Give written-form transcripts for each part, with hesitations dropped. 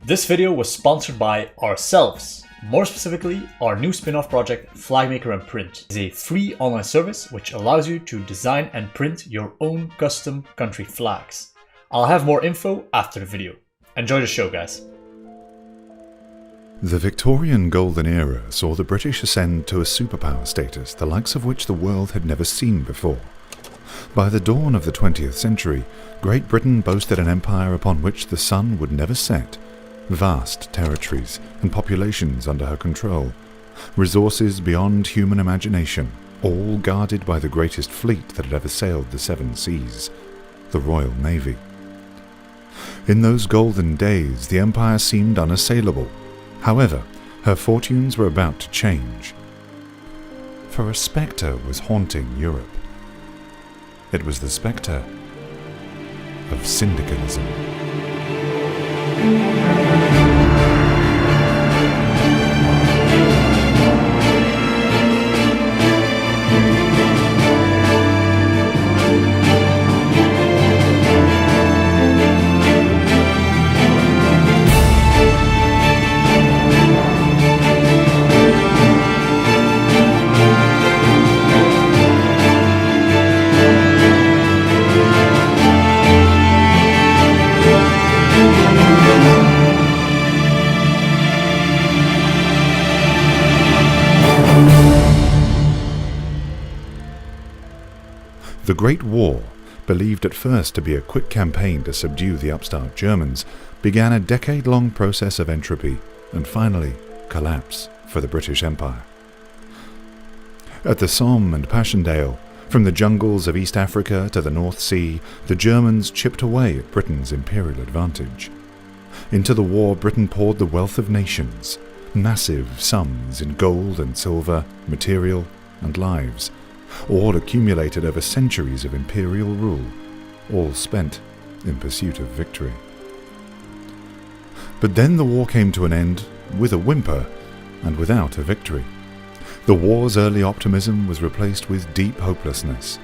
This video was sponsored by ourselves. More specifically, our new spin-off project, Flagmaker & Print, is a free online service which allows you to design and print your own custom country flags. I'll have more info after the video. Enjoy the show, guys. The Victorian Golden Era saw the British ascend to a superpower status the likes of which the world had never seen before. By the dawn of the 20th century, Great Britain boasted an empire upon which the sun would never set, vast territories and populations under her control, resources beyond human imagination, all guarded by the greatest fleet that had ever sailed the seven seas, the Royal Navy. In those golden days, the empire seemed unassailable. However, her fortunes were about to change. For a spectre was haunting Europe. It was the spectre of syndicalism. The Great War, believed at first to be a quick campaign to subdue the upstart Germans, began a decade-long process of entropy and finally collapse for the British Empire. At the Somme and Passchendaele, from the jungles of East Africa to the North Sea, the Germans chipped away at Britain's imperial advantage. Into the war, Britain poured the wealth of nations, massive sums in gold and silver, material and lives, all accumulated over centuries of imperial rule, all spent in pursuit of victory. But then the war came to an end with a whimper and without a victory. The war's early optimism was replaced with deep hopelessness.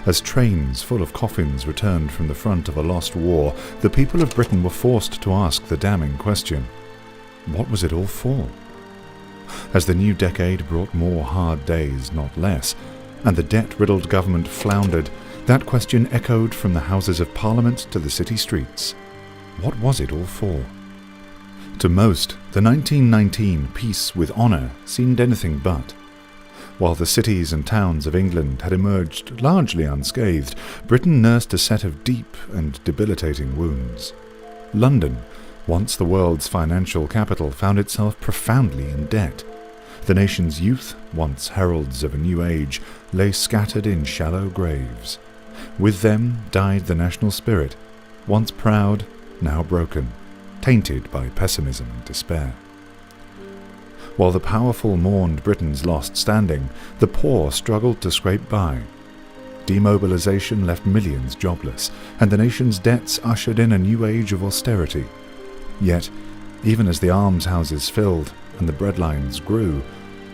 As trains full of coffins returned from the front of a lost war, the people of Britain were forced to ask the damning question: what was it all for? As the new decade brought more hard days, not less, and the debt-riddled government floundered, that question echoed from the Houses of Parliament to the city streets. What was it all for? To most, the 1919 peace with honour seemed anything but. While the cities and towns of England had emerged largely unscathed, Britain nursed a set of deep and debilitating wounds. London, once the world's financial capital, found itself profoundly in debt. The nation's youth, once heralds of a new age, lay scattered in shallow graves. With them died the national spirit, once proud, now broken, tainted by pessimism and despair. While the powerful mourned Britain's lost standing, the poor struggled to scrape by. Demobilization left millions jobless, and the nation's debts ushered in a new age of austerity. Yet, even as the almshouses filled and the breadlines grew,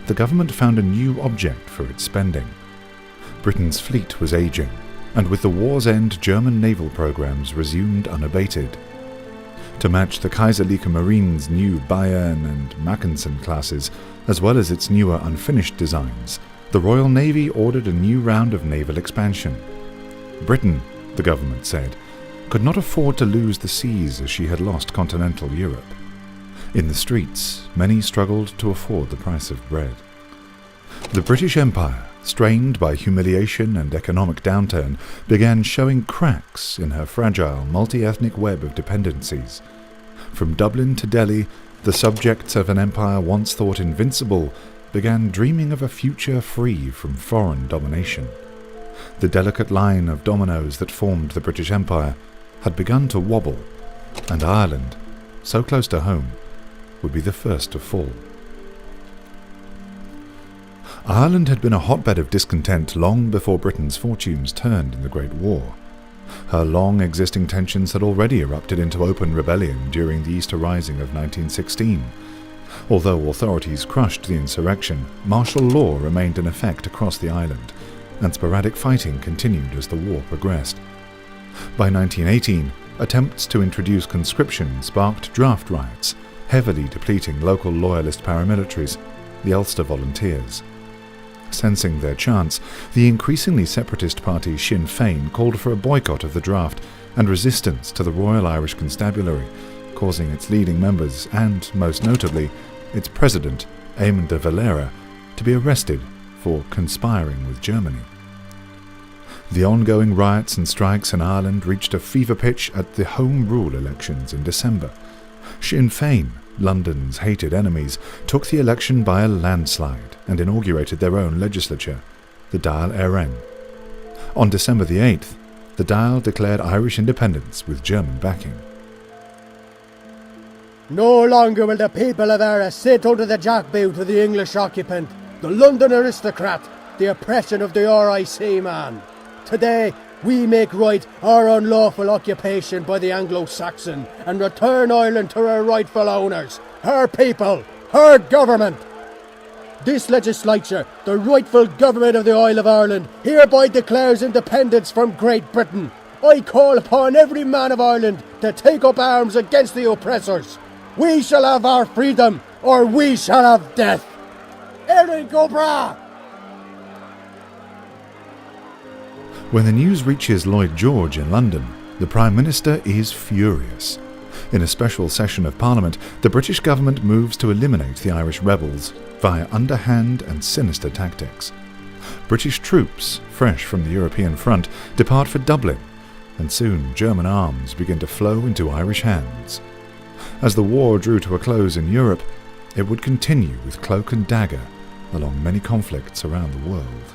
the government found a new object for its spending. Britain's fleet was aging, and with the war's end, German naval programs resumed unabated. To match the Kaiserliche Marine's new Bayern and Mackensen classes, as well as its newer unfinished designs, the Royal Navy ordered a new round of naval expansion. Britain, the government said, could not afford to lose the seas as she had lost continental Europe. In the streets, many struggled to afford the price of bread. The British Empire, strained by humiliation and economic downturn, began showing cracks in her fragile, multi-ethnic web of dependencies. From Dublin to Delhi, the subjects of an empire once thought invincible began dreaming of a future free from foreign domination. The delicate line of dominoes that formed the British Empire had begun to wobble, and Ireland, so close to home, would be the first to fall. Ireland had been a hotbed of discontent long before Britain's fortunes turned in the Great War. Her long-existing tensions had already erupted into open rebellion during the Easter Rising of 1916. Although authorities crushed the insurrection, martial law remained in effect across the island, and sporadic fighting continued as the war progressed. By 1918, attempts to introduce conscription sparked draft riots, heavily depleting local loyalist paramilitaries, the Ulster Volunteers. Sensing their chance, the increasingly separatist party Sinn Féin called for a boycott of the draft and resistance to the Royal Irish Constabulary, causing its leading members and, most notably, its president, Eamon de Valera, to be arrested for conspiring with Germany. The ongoing riots and strikes in Ireland reached a fever pitch at the Home Rule elections in December. Sinn Féin, London's hated enemies, took the election by a landslide and inaugurated their own legislature, the Dáil Éireann. On December the 8th, the Dáil declared Irish independence with German backing. No longer will the people of Eire sit under the jackboot of the English occupant, the London aristocrat, the oppression of the RIC man. Today, we make right our unlawful occupation by the Anglo-Saxon and return Ireland to her rightful owners, her people, her government. This legislature, the rightful government of the Isle of Ireland, hereby declares independence from Great Britain. I call upon every man of Ireland to take up arms against the oppressors. We shall have our freedom, or we shall have death. Erin go bra! When the news reaches Lloyd George in London, the Prime Minister is furious. In a special session of Parliament, the British government moves to eliminate the Irish rebels via underhand and sinister tactics. British troops, fresh from the European front, depart for Dublin, and soon German arms begin to flow into Irish hands. As the war drew to a close in Europe, it would continue with cloak and dagger along many conflicts around the world.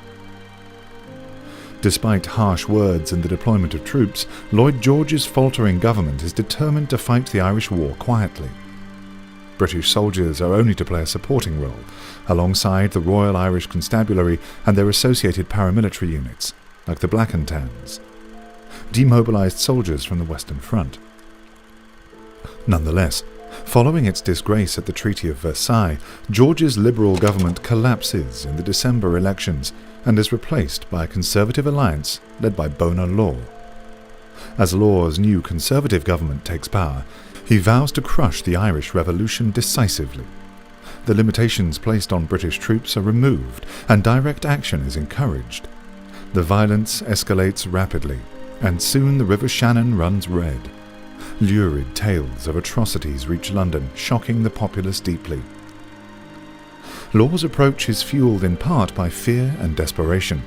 Despite harsh words and the deployment of troops, Lloyd George's faltering government is determined to fight the Irish war quietly. British soldiers are only to play a supporting role, alongside the Royal Irish Constabulary and their associated paramilitary units, like the Black and Tans, demobilised soldiers from the Western Front. Nonetheless, following its disgrace at the Treaty of Versailles, George's Liberal government collapses in the December elections and is replaced by a Conservative alliance led by Bonar Law. As Law's new Conservative government takes power, he vows to crush the Irish Revolution decisively. The limitations placed on British troops are removed and direct action is encouraged. The violence escalates rapidly, and soon the River Shannon runs red. Lurid tales of atrocities reach London, shocking the populace deeply. Law's approach is fueled in part by fear and desperation.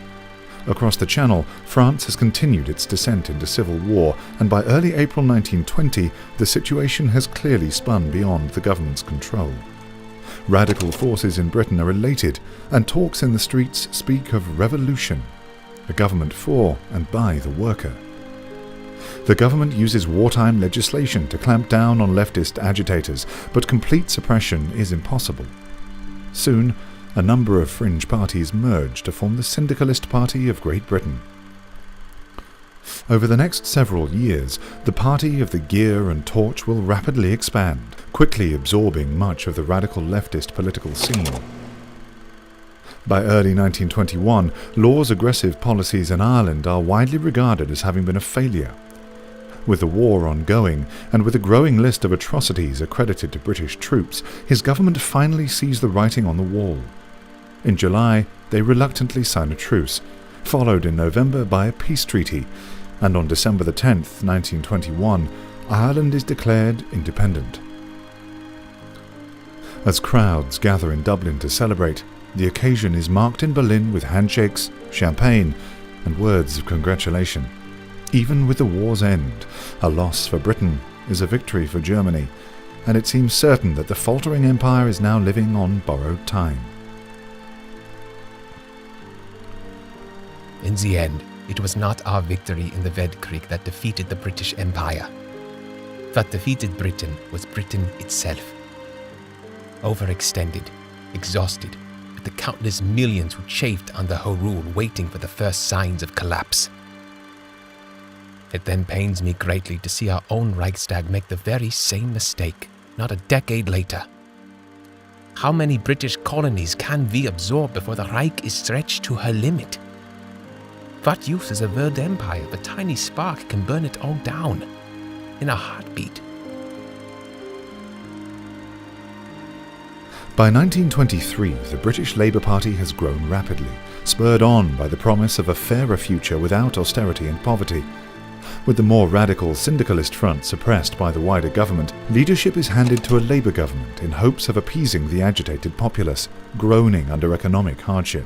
Across the Channel, France has continued its descent into civil war, and by early April 1920, the situation has clearly spun beyond the government's control. Radical forces in Britain are elated, and talks in the streets speak of revolution, a government for and by the worker. The government uses wartime legislation to clamp down on leftist agitators, but complete suppression is impossible. Soon, a number of fringe parties merge to form the Syndicalist Party of Great Britain. Over the next several years, the party of the gear and torch will rapidly expand, quickly absorbing much of the radical leftist political scene. By early 1921, Law's aggressive policies in Ireland are widely regarded as having been a failure. With the war ongoing, and with a growing list of atrocities accredited to British troops, his government finally sees the writing on the wall. In July, they reluctantly sign a truce, followed in November by a peace treaty, and on December the 10th, 1921, Ireland is declared independent. As crowds gather in Dublin to celebrate, the occasion is marked in Berlin with handshakes, champagne, and words of congratulation. Even with the war's end, a loss for Britain is a victory for Germany, and it seems certain that the faltering empire is now living on borrowed time. In the end, it was not our victory in the Ved Creek that defeated the British Empire. What defeated Britain was Britain itself. Overextended, exhausted, with the countless millions who chafed under her rule waiting for the first signs of collapse. It then pains me greatly to see our own Reichstag make the very same mistake, not a decade later. How many British colonies can we absorb before the Reich is stretched to her limit? What use is a world empire if a tiny spark can burn it all down? in a heartbeat. By 1923, the British Labour Party has grown rapidly, spurred on by the promise of a fairer future without austerity and poverty. With the more radical syndicalist front suppressed by the wider government, leadership is handed to a Labour government in hopes of appeasing the agitated populace, groaning under economic hardship.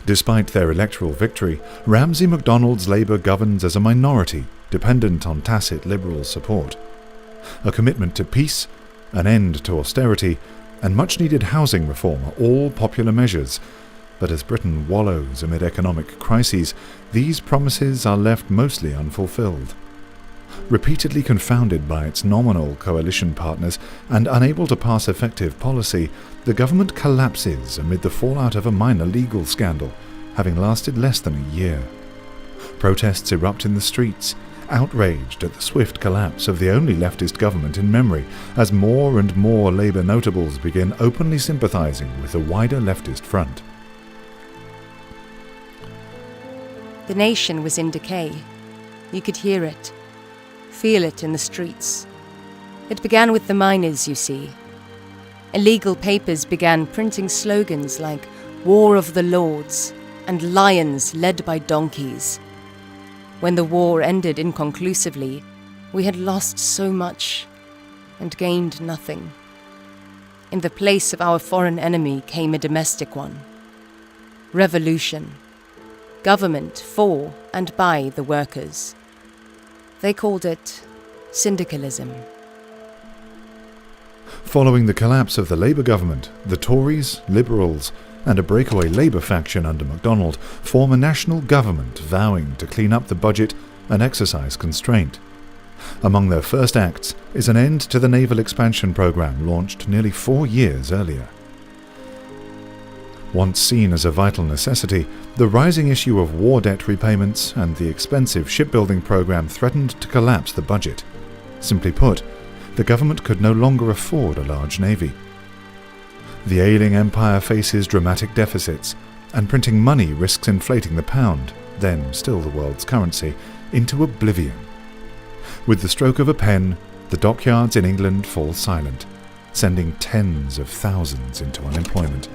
Despite their electoral victory, Ramsay MacDonald's Labour governs as a minority, dependent on tacit Liberal support. A commitment to peace, an end to austerity, and much-needed housing reform are all popular measures, but as Britain wallows amid economic crises, these promises are left mostly unfulfilled. Repeatedly confounded by its nominal coalition partners and unable to pass effective policy, the government collapses amid the fallout of a minor legal scandal, having lasted less than a year. Protests erupt in the streets, outraged at the swift collapse of the only leftist government in memory, as more and more Labour notables begin openly sympathising with the wider leftist front. The nation was in decay. You could hear it, feel it in the streets. It began with the miners, you see. Illegal papers began printing slogans like "War of the Lords" and "Lions led by donkeys." When the war ended inconclusively, we had lost so much and gained nothing. In the place of our foreign enemy came a domestic one. Revolution. Government for and by the workers. They called it syndicalism. Following the collapse of the Labour government, the Tories, Liberals, and a breakaway Labour faction under MacDonald form a national government vowing to clean up the budget and exercise constraint. Among their first acts is an end to the naval expansion programme launched nearly 4 years earlier. Once seen as a vital necessity, the rising issue of war debt repayments and the expensive shipbuilding programme threatened to collapse the budget. Simply put, the government could no longer afford a large navy. The ailing empire faces dramatic deficits, and printing money risks inflating the pound, then still the world's currency, into oblivion. With the stroke of a pen, the dockyards in England fall silent, sending tens of thousands into unemployment.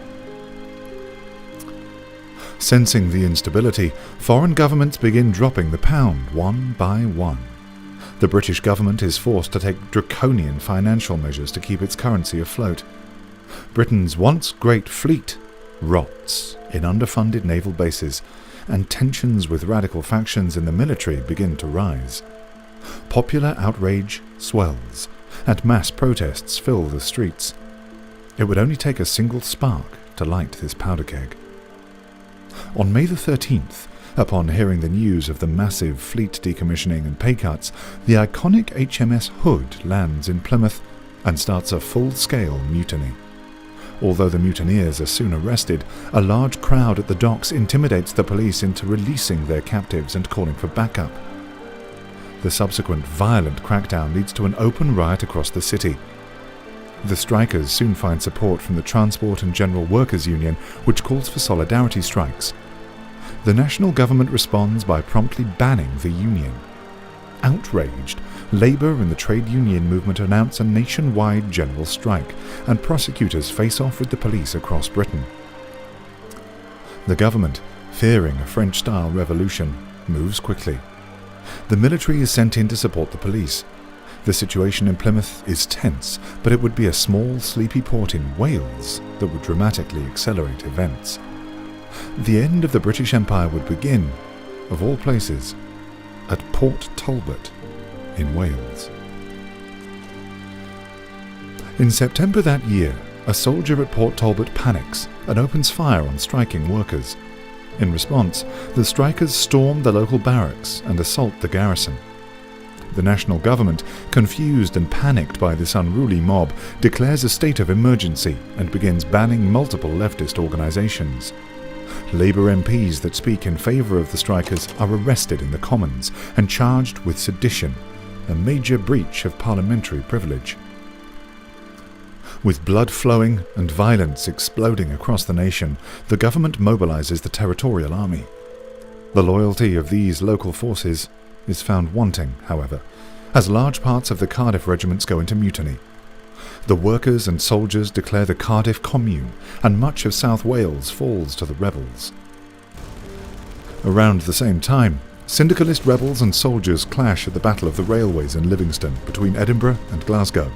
Sensing the instability, foreign governments begin dropping the pound one by one. The British government is forced to take draconian financial measures to keep its currency afloat. Britain's once great fleet rots in underfunded naval bases, and tensions with radical factions in the military begin to rise. Popular outrage swells, and mass protests fill the streets. It would only take a single spark to light this powder keg. On May the 13th, upon hearing the news of the massive fleet decommissioning and pay cuts, the iconic HMS Hood lands in Plymouth and starts a full-scale mutiny. Although the mutineers are soon arrested, a large crowd at the docks intimidates the police into releasing their captives and calling for backup. The subsequent violent crackdown leads to an open riot across the city. The strikers soon find support from the Transport and General Workers Union, which calls for solidarity strikes. The national government responds by promptly banning the union. Outraged, Labour and the trade union movement announce a nationwide general strike, and prosecutors face off with the police across Britain. The government, fearing a French-style revolution, moves quickly. The military is sent in to support the police. The situation in Plymouth is tense, but it would be a small, sleepy port in Wales that would dramatically accelerate events. The end of the British Empire would begin, of all places, at Port Talbot in Wales. In September that year, a soldier at Port Talbot panics and opens fire on striking workers. In response, the strikers storm the local barracks and assault the garrison. The national government, confused and panicked by this unruly mob, declares a state of emergency and begins banning multiple leftist organisations. Labour MPs that speak in favour of the strikers are arrested in the Commons and charged with sedition, a major breach of parliamentary privilege. With blood flowing and violence exploding across the nation, the government mobilises the Territorial Army. The loyalty of these local forces is found wanting, however, as large parts of the Cardiff regiments go into mutiny. The workers and soldiers declare the Cardiff Commune, and much of South Wales falls to the rebels. Around the same time, syndicalist rebels and soldiers clash at the Battle of the Railways in Livingston between Edinburgh and Glasgow.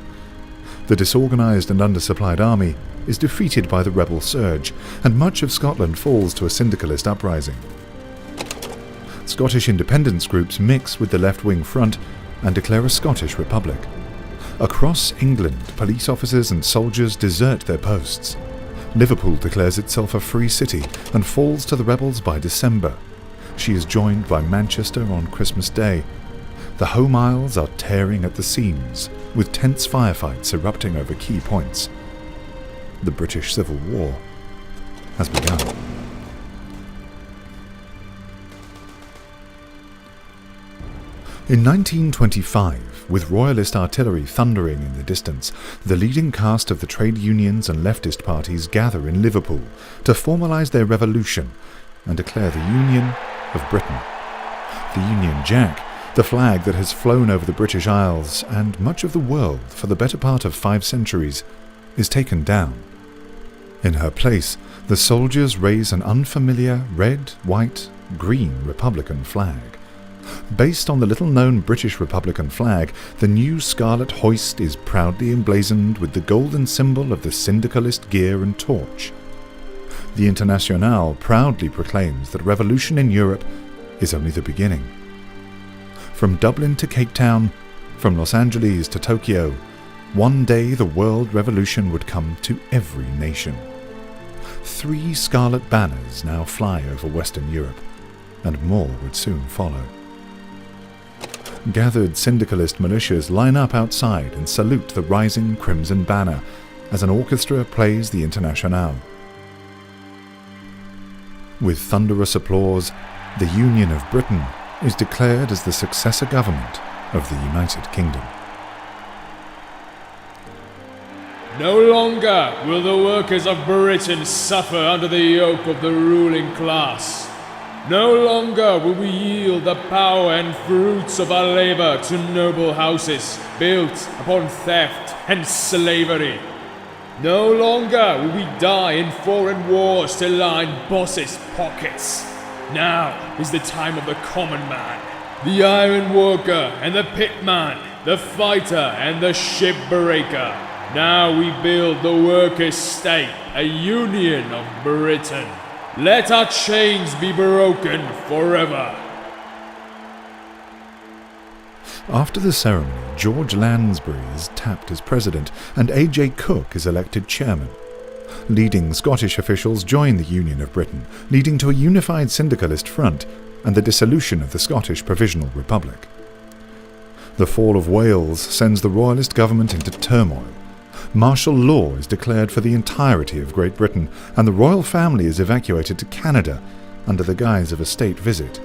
The disorganised and undersupplied army is defeated by the rebel surge, and much of Scotland falls to a syndicalist uprising. Scottish independence groups mix with the left-wing front and declare a Scottish republic. Across England, police officers and soldiers desert their posts. Liverpool declares itself a free city and falls to the rebels by December. She is joined by Manchester on Christmas Day. The Home Isles are tearing at the seams, with tense firefights erupting over key points. The British Civil War has begun. In 1925, with royalist artillery thundering in the distance, the leading caste of the trade unions and leftist parties gather in Liverpool to formalise their revolution and declare the Union of Britain. The Union Jack, the flag that has flown over the British Isles and much of the world for the better part of 5 centuries, is taken down. In her place, the soldiers raise an unfamiliar red, white, green Republican flag. Based on the little-known British Republican flag, the new scarlet hoist is proudly emblazoned with the golden symbol of the syndicalist gear and torch. The Internationale proudly proclaims that revolution in Europe is only the beginning. From Dublin to Cape Town, from Los Angeles to Tokyo, one day the world revolution would come to every nation. 3 scarlet banners now fly over Western Europe, and more would soon follow. Gathered syndicalist militias line up outside and salute the rising crimson banner as an orchestra plays the Internationale. With thunderous applause, the Union of Britain is declared as the successor government of the United Kingdom. No longer will the workers of Britain suffer under the yoke of the ruling class. No longer will we yield the power and fruits of our labour to noble houses built upon theft and slavery. No longer will we die in foreign wars to line bosses' pockets. Now is the time of the common man, the iron worker and the pitman, the fighter and the shipbreaker. Now we build the workers' state, a union of Britain. Let our chains be broken forever. After the ceremony, George Lansbury is tapped as president and A.J. Cook is elected chairman. Leading Scottish officials join the Union of Britain, leading to a unified syndicalist front and the dissolution of the Scottish Provisional Republic. The fall of Wales sends the royalist government into turmoil. Martial law is declared for the entirety of Great Britain, and the royal family is evacuated to Canada under the guise of a state visit.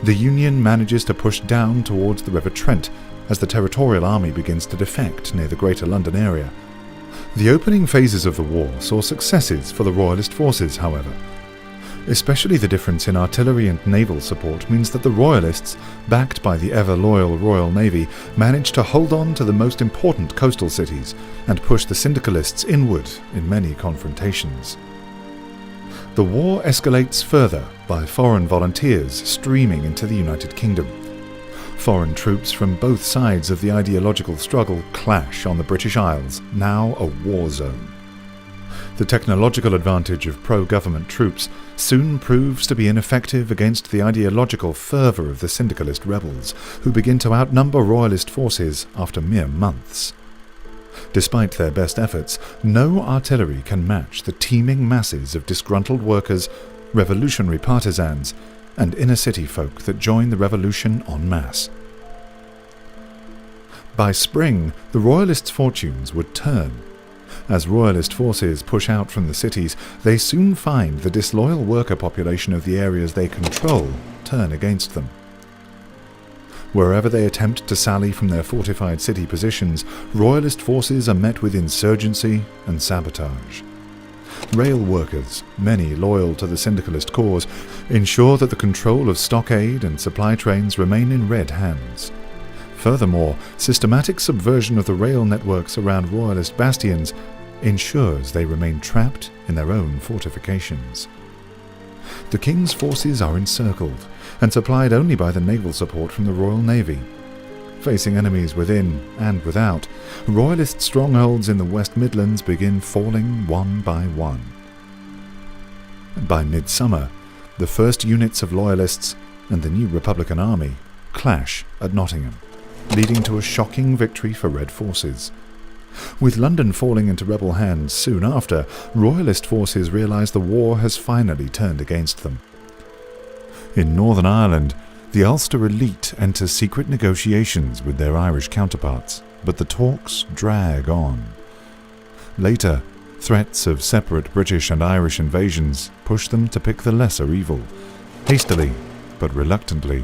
The Union manages to push down towards the River Trent as the Territorial Army begins to defect near the Greater London area. The opening phases of the war saw successes for the royalist forces, however. Especially the difference in artillery and naval support means that the royalists, backed by the ever-loyal Royal Navy, managed to hold on to the most important coastal cities and push the syndicalists inward in many confrontations. The war escalates further by foreign volunteers streaming into the United Kingdom. Foreign troops from both sides of the ideological struggle clash on the British Isles, now a war zone. The technological advantage of pro-government troops soon proves to be ineffective against the ideological fervour of the syndicalist rebels, who begin to outnumber royalist forces after mere months. Despite their best efforts, no artillery can match the teeming masses of disgruntled workers, revolutionary partisans, and inner-city folk that join the revolution en masse. By spring, the royalists' fortunes would turn. As royalist forces push out from the cities, they soon find the disloyal worker population of the areas they control turn against them. Wherever they attempt to sally from their fortified city positions, royalist forces are met with insurgency and sabotage. Rail workers, many loyal to the syndicalist cause, ensure that the control of stockade and supply trains remain in red hands. Furthermore, systematic subversion of the rail networks around royalist bastions ensures they remain trapped in their own fortifications. The king's forces are encircled and supplied only by the naval support from the Royal Navy. Facing enemies within and without, royalist strongholds in the West Midlands begin falling one by one. By midsummer, the first units of loyalists and the new Republican army clash at Nottingham, leading to a shocking victory for Red forces. With London falling into rebel hands soon after, royalist forces realise the war has finally turned against them. In Northern Ireland, the Ulster elite enter secret negotiations with their Irish counterparts, but the talks drag on. Later, threats of separate British and Irish invasions push them to pick the lesser evil, hastily but reluctantly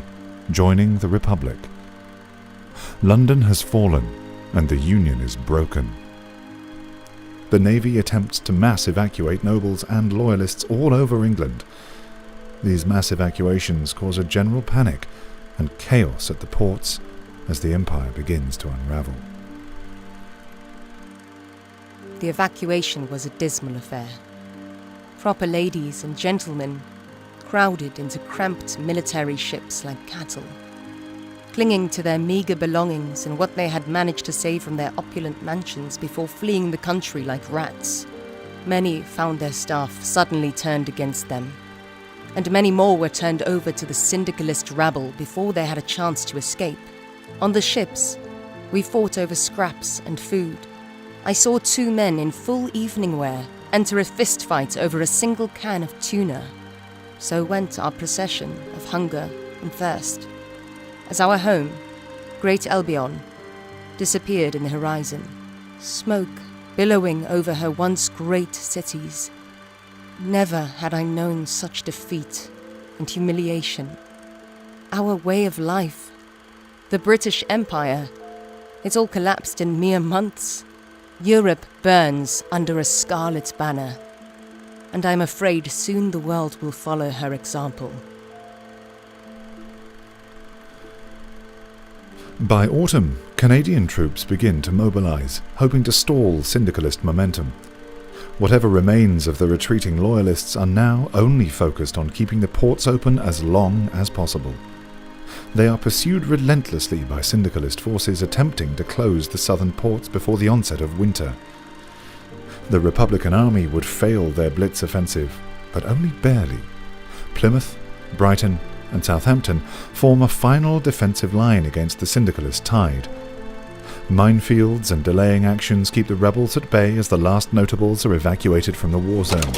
joining the Republic. London has fallen, and the Union is broken. The Navy attempts to mass evacuate nobles and loyalists all over England. These mass evacuations cause a general panic and chaos at the ports as the Empire begins to unravel. The evacuation was a dismal affair. Proper ladies and gentlemen crowded into cramped military ships like cattle, clinging to their meagre belongings and what they had managed to save from their opulent mansions before fleeing the country like rats. Many found their staff suddenly turned against them, and many more were turned over to the syndicalist rabble before they had a chance to escape. On the ships, we fought over scraps and food. I saw 2 men in full evening wear enter a fist fight over a single can of tuna. So went our procession of hunger and thirst, as our home, Great Albion, disappeared in the horizon, smoke billowing over her once great cities. Never had I known such defeat and humiliation. Our way of life, the British Empire, it all collapsed in mere months. Europe burns under a scarlet banner, and I'm afraid soon the world will follow her example. By autumn, Canadian troops begin to mobilise, hoping to stall syndicalist momentum. Whatever remains of the retreating loyalists are now only focused on keeping the ports open as long as possible. They are pursued relentlessly by syndicalist forces attempting to close the southern ports before the onset of winter. The Republican Army would fail their Blitz offensive, but only barely. Plymouth, Brighton, and Southampton form a final defensive line against the syndicalist tide. Minefields and delaying actions keep the rebels at bay as the last notables are evacuated from the war zone.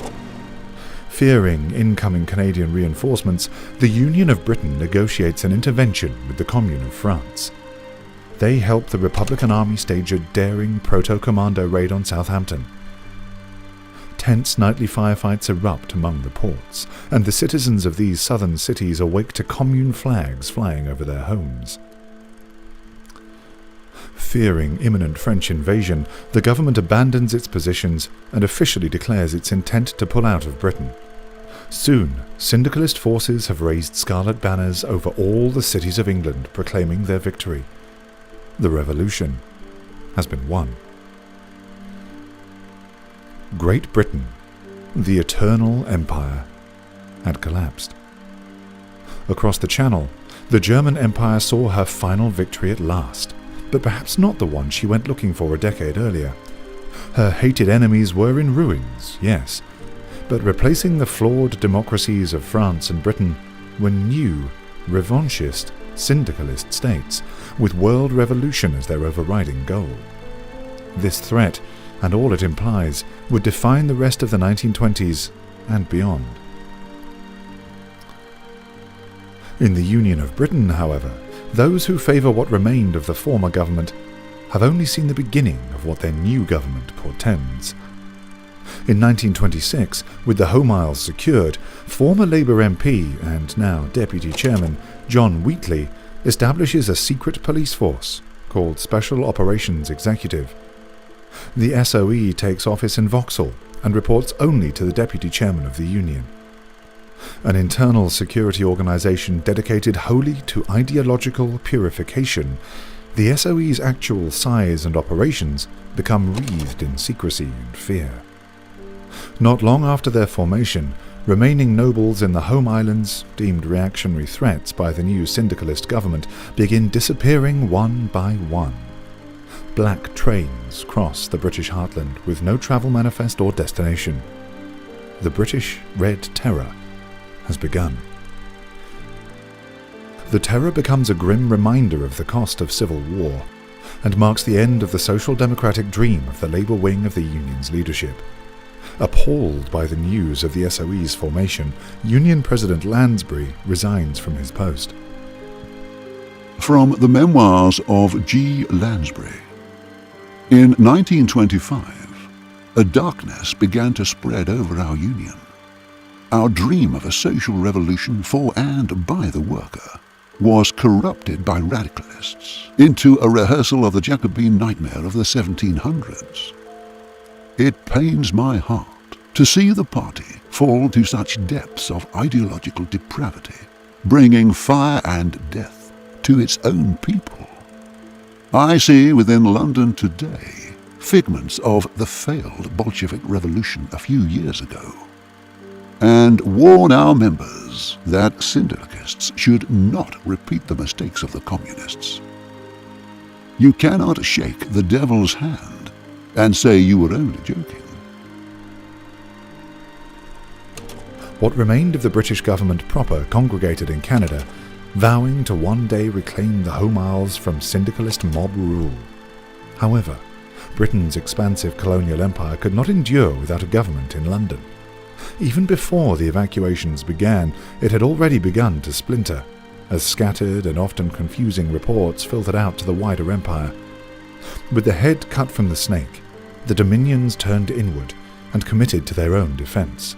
Fearing incoming Canadian reinforcements, the Union of Britain negotiates an intervention with the Commune of France. They help the Republican Army stage a daring proto-commando raid on Southampton. Tense nightly firefights erupt among the ports, and the citizens of these southern cities awake to Commune flags flying over their homes. Fearing imminent French invasion, the government abandons its positions and officially declares its intent to pull out of Britain. Soon, syndicalist forces have raised scarlet banners over all the cities of England proclaiming their victory. The revolution has been won. Great Britain, the eternal empire, had collapsed. Across the Channel, the German Empire saw her final victory at last, but perhaps not the one she went looking for a decade earlier. Her hated enemies were in ruins, yes, but replacing the flawed democracies of France and Britain were new, revanchist, syndicalist states, with world revolution as their overriding goal. This threat, and all it implies, would define the rest of the 1920s and beyond. In the Union of Britain, however, those who favour what remained of the former government have only seen the beginning of what their new government portends. In 1926, with the Home Isles secured, former Labour MP and now Deputy Chairman John Wheatley establishes a secret police force called Special Operations Executive. The SOE takes office in Vauxhall and reports only to the Deputy Chairman of the Union. An internal security organisation dedicated wholly to ideological purification the SOE's actual size and operations become wreathed in secrecy and fear. Not long after their formation, remaining nobles in the home islands, deemed reactionary threats by the new syndicalist government, begin disappearing one by one. Black trains cross the British heartland with no travel manifest or destination. The British Red Terror has begun. The Terror becomes a grim reminder of the cost of civil war, and marks the end of the social democratic dream of the Labour wing of the Union's leadership. Appalled by the news of the SOE's formation, Union President Lansbury resigns from his post. From the memoirs of G. Lansbury. In 1925, a darkness began to spread over our Union. Our dream of a social revolution for and by the worker was corrupted by radicalists into a rehearsal of the Jacobin nightmare of the 1700s. It pains my heart to see the party fall to such depths of ideological depravity, bringing fire and death to its own people. I see within London today figments of the failed Bolshevik revolution a few years ago, and warn our members that syndicalists should not repeat the mistakes of the communists. You cannot shake the devil's hand and say you were only joking. What remained of the British government proper congregated in Canada, vowing to one day reclaim the home isles from syndicalist mob rule. However, Britain's expansive colonial empire could not endure without a government in London. Even before the evacuations began, it had already begun to splinter, as scattered and often confusing reports filtered out to the wider empire. With the head cut from the snake, the dominions turned inward and committed to their own defence.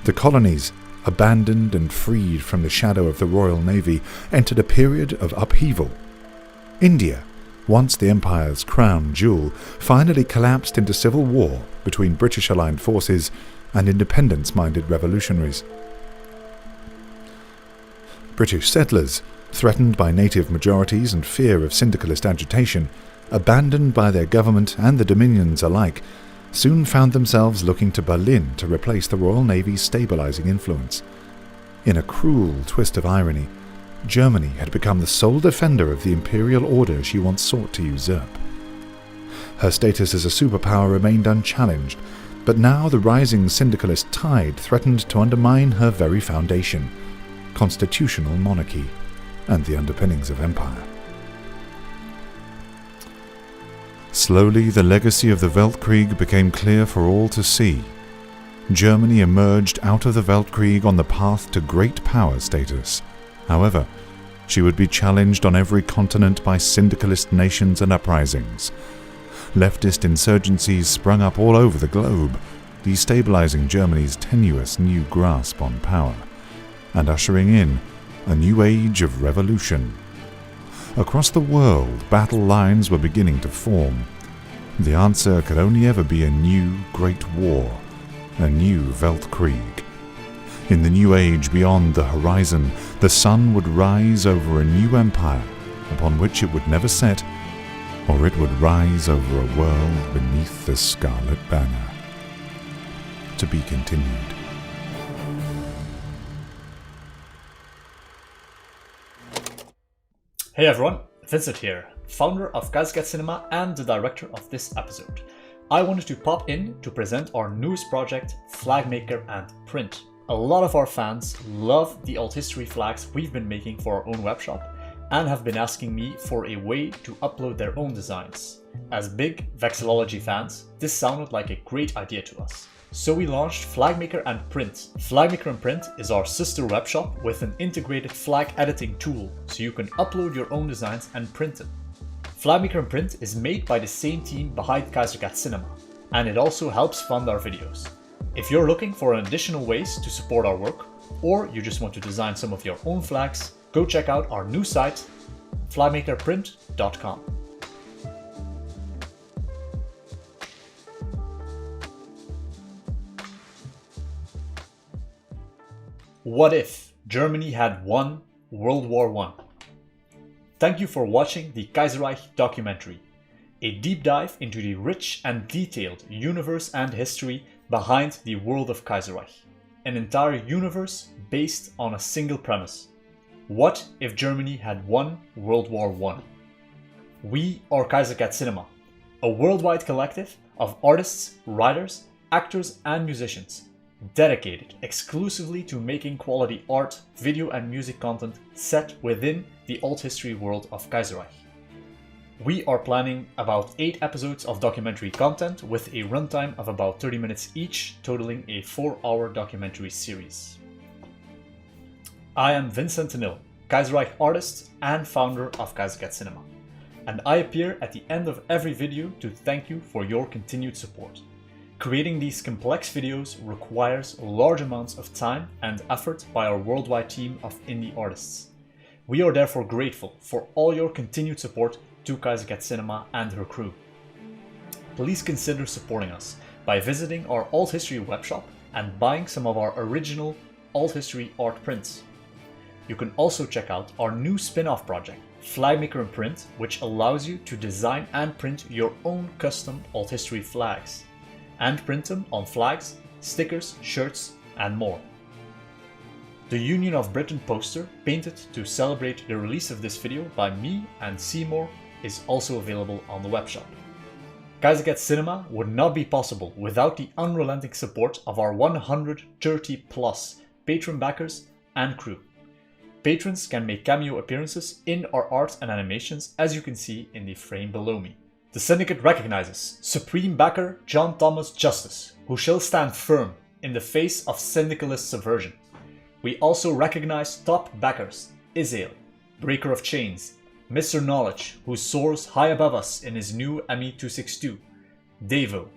The colonies, abandoned and freed from the shadow of the Royal Navy, entered a period of upheaval. India, once the empire's crown jewel, finally collapsed into civil war between British-aligned forces and independence-minded revolutionaries. British settlers, threatened by native majorities and fear of syndicalist agitation, abandoned by their government and the dominions alike, soon found themselves looking to Berlin to replace the Royal Navy's stabilising influence. In a cruel twist of irony, Germany had become the sole defender of the imperial order she once sought to usurp. Her status as a superpower remained unchallenged, but now the rising syndicalist tide threatened to undermine her very foundation, constitutional monarchy, and the underpinnings of empire. Slowly, the legacy of the Weltkrieg became clear for all to see. Germany emerged out of the Weltkrieg on the path to great power status. However, she would be challenged on every continent by syndicalist nations and uprisings. Leftist insurgencies sprung up all over the globe, destabilizing Germany's tenuous new grasp on power, and ushering in a new age of revolution. Across the world, battle lines were beginning to form. The answer could only ever be a new Great War, a new Weltkrieg. In the new age beyond the horizon, the sun would rise over a new empire upon which it would never set, or it would rise over a world beneath the Scarlet Banner. To be continued. Hey everyone, Vincent here, founder of Kaizgat Cinema and the director of this episode. I wanted to pop in to present our newest project, Flagmaker and Print. A lot of our fans love the old history flags we've been making for our own webshop and have been asking me for a way to upload their own designs. As big vexillology fans, this sounded like a great idea to us. So we launched Flagmaker and Print. Flagmaker and Print is our sister webshop with an integrated flag editing tool, so you can upload your own designs and print them. Flagmaker and Print is made by the same team behind Kaizgat Cinema, and it also helps fund our videos. If you're looking for additional ways to support our work, or you just want to design some of your own flags, go check out our new site, flagmakerprint.com. What if Germany had won World War I? Thank you for watching the Kaisarreich documentary, a deep dive into the rich and detailed universe and history behind the world of Kaisarreich, an entire universe based on a single premise. What if Germany had won World War I? We are Kaisercat Cinema, a worldwide collective of artists, writers, actors and musicians, dedicated exclusively to making quality art, video and music content set within the alt history world of Kaisarreich. We are planning about 8 episodes of documentary content with a runtime of about 30 minutes each, totaling a 4-hour documentary series. I am Vincent Tenil, Kaisarreich artist and founder of Kaisercat Cinema, and I appear at the end of every video to thank you for your continued support. Creating these complex videos requires large amounts of time and effort by our worldwide team of indie artists. We are therefore grateful for all your continued support to Kaisercat Cinema and her crew. Please consider supporting us by visiting our alt history webshop and buying some of our original alt history art prints. You can also check out our new spin-off project, Flagmaker and Print, which allows you to design and print your own custom alt history flags, and print them on flags, stickers, shirts, and more. The Union of Britain poster, painted to celebrate the release of this video by me and Seymour, is also available on the webshop. Kaisercat Cinema would not be possible without the unrelenting support of our 130 plus patron backers and crew. Patrons can make cameo appearances in our art and animations, as you can see in the frame below me. The Syndicate recognizes Supreme Backer John Thomas Justice, who shall stand firm in the face of syndicalist subversion. We also recognize top backers Isael, Breaker of Chains, Mr. Knowledge, who soars high above us in his new ME-262, Devo,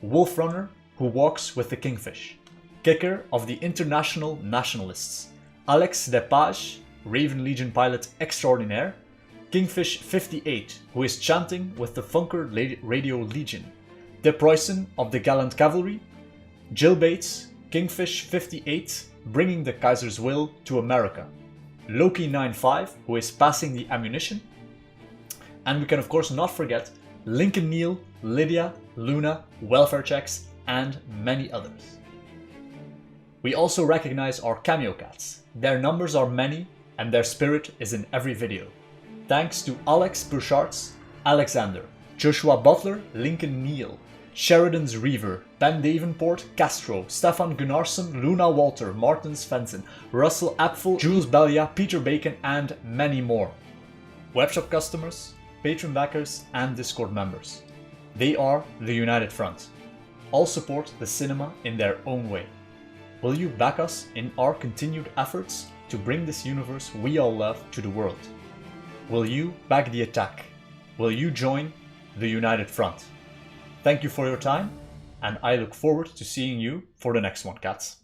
Wolf Runner, who walks with the Kingfish, Kicker of the International Nationalists, Alex Depage, Raven Legion pilot extraordinaire, Kingfish 58, who is chanting with the Funker Radio Legion, De Preussen of the Gallant Cavalry, Jill Bates, Kingfish 58, bringing the Kaiser's will to America, Loki 95, who is passing the ammunition, and we can of course not forget Lincoln Neal, Lydia, Luna, Welfare Checks, and many others. We also recognize our cameo cats. Their numbers are many, and their spirit is in every video. Thanks to Alex Burchards, Alexander, Joshua Butler, Lincoln Neal, Sheridan's Reaver, Ben Davenport, Castro, Stefan Gunnarsson, Luna Walter, Martin Svensson, Russell Apfel, Jules Belia, Peter Bacon, and many more. Webshop customers, patron backers, and Discord members. They are the United Front. All support the cinema in their own way. Will you back us in our continued efforts to bring this universe we all love to the world? Will you back the attack? Will you join the United Front? Thank you for your time, and I look forward to seeing you for the next one, cats.